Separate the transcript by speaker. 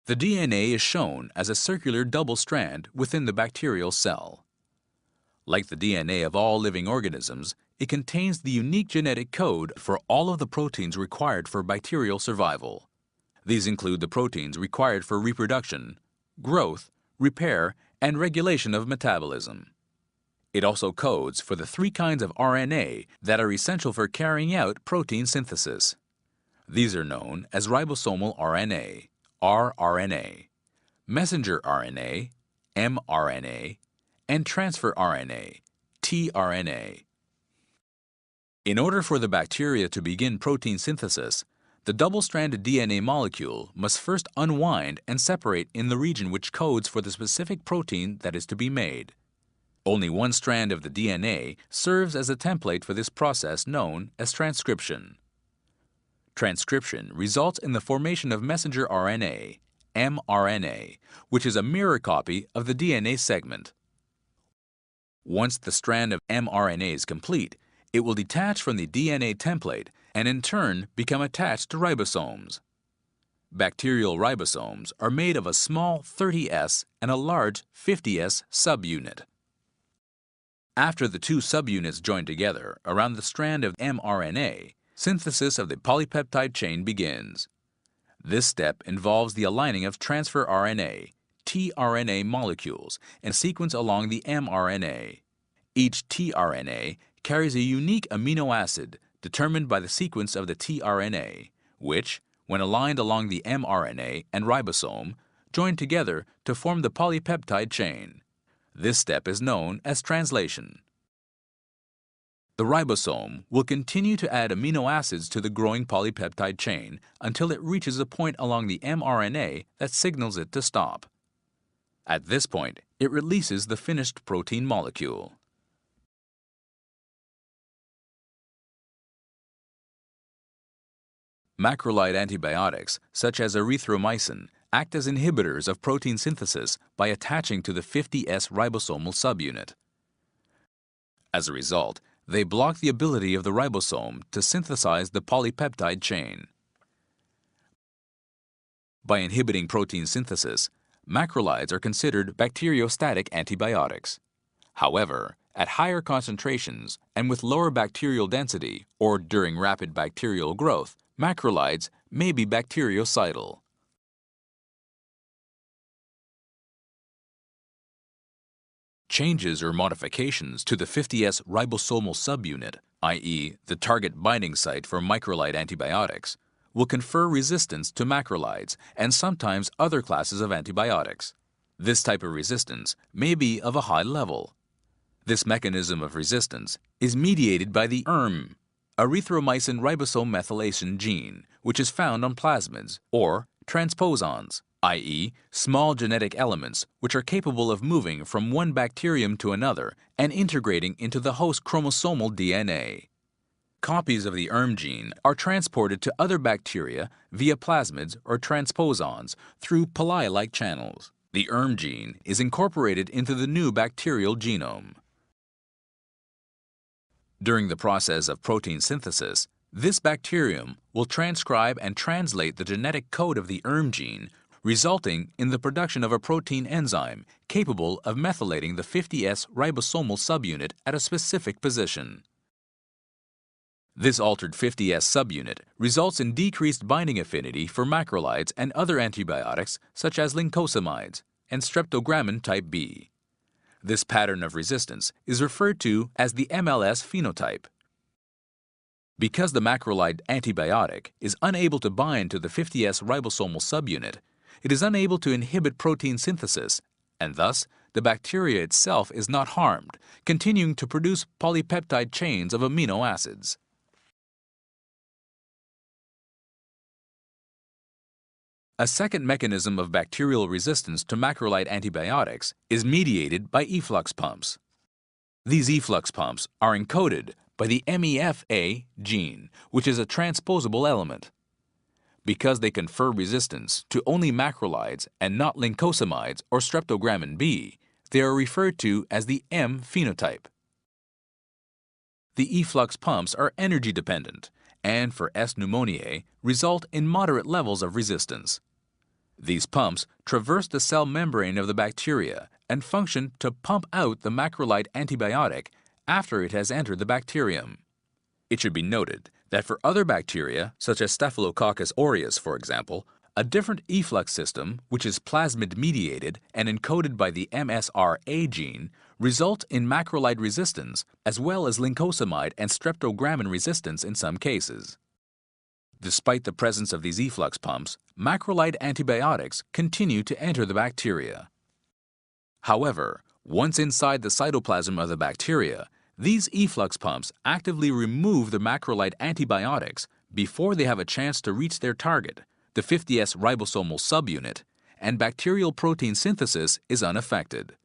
Speaker 1: The DNA is shown as a circular double strand within the bacterial cell. Like the DNA of all living organisms, it contains the unique genetic code for all of the proteins required for bacterial survival. These include the proteins required for reproduction, growth, repair, and regulation of metabolism. It also codes for the 3 kinds of RNA that are essential for carrying out protein synthesis. These are known as ribosomal RNA, rRNA, messenger RNA, mRNA, and transfer RNA, tRNA. In order for the bacteria to begin protein synthesis, the double-stranded DNA molecule must first unwind and separate in the region which codes for the specific protein that is to be made. Only one strand of the DNA serves as a template for this process known as transcription. Transcription results in the formation of messenger RNA, mRNA, which is a mirror copy of the DNA segment. Once the strand of mRNA is complete, it will detach from the DNA template and in turn become attached to ribosomes. Bacterial ribosomes are made of a small 30S and a large 50S subunit. After the 2 subunits join together around the strand of mRNA, synthesis of the polypeptide chain begins. This step involves the aligning of transfer RNA, tRNA molecules, and sequence along the mRNA. Each tRNA carries a unique amino acid determined by the sequence of the tRNA, which, when aligned along the mRNA and ribosome, join together to form the polypeptide chain. This step is known as translation. The ribosome will continue to add amino acids to the growing polypeptide chain until it reaches a point along the mRNA that signals it to stop. At this point, it releases the finished protein molecule. Macrolide antibiotics, such as erythromycin, act as inhibitors of protein synthesis by attaching to the 50S ribosomal subunit. As a result, they block the ability of the ribosome to synthesize the polypeptide chain. By inhibiting protein synthesis, macrolides are considered bacteriostatic antibiotics. However, at higher concentrations and with lower bacterial density or during rapid bacterial growth, macrolides may be bactericidal. Changes or modifications to the 50S ribosomal subunit, i.e., the target binding site for macrolide antibiotics, will confer resistance to macrolides and sometimes other classes of antibiotics. This type of resistance may be of a high level. This mechanism of resistance is mediated by the erythromycin ribosome methylation gene, which is found on plasmids, or transposons, i.e., small genetic elements which are capable of moving from one bacterium to another and integrating into the host chromosomal DNA. Copies of the gene are transported to other bacteria via plasmids or transposons through pili-like channels. The gene is incorporated into the new bacterial genome. During the process of protein synthesis, this bacterium will transcribe and translate the genetic code of the gene, resulting in the production of a protein enzyme capable of methylating the 50S ribosomal subunit at a specific position. This altered 50S subunit results in decreased binding affinity for macrolides and other antibiotics such as lincosamides and streptogrammin type B. This pattern of resistance is referred to as the MLS phenotype. Because the macrolide antibiotic is unable to bind to the 50S ribosomal subunit, it is unable to inhibit protein synthesis, and thus the bacteria itself is not harmed, continuing to produce polypeptide chains of amino acids. A second mechanism of bacterial resistance to macrolide antibiotics is mediated by efflux pumps. These efflux pumps are encoded by the MEFA gene, which is a transposable element. Because they confer resistance to only macrolides and not lincosamides or streptogrammin B, they are referred to as the M phenotype. The efflux pumps are energy dependent and, for S. pneumoniae, result in moderate levels of resistance. These pumps traverse the cell membrane of the bacteria and function to pump out the macrolide antibiotic after it has entered the bacterium. It should be noted that for other bacteria, such as Staphylococcus aureus, for example, a different efflux system, which is plasmid-mediated and encoded by the MSRA gene, results in macrolide resistance as well as lincosamide and streptogrammin resistance in some cases. Despite the presence of these efflux pumps, macrolide antibiotics continue to enter the bacteria. However, once inside the cytoplasm of the bacteria, these efflux pumps actively remove the macrolide antibiotics before they have a chance to reach their target, the 50S ribosomal subunit, and bacterial protein synthesis is unaffected.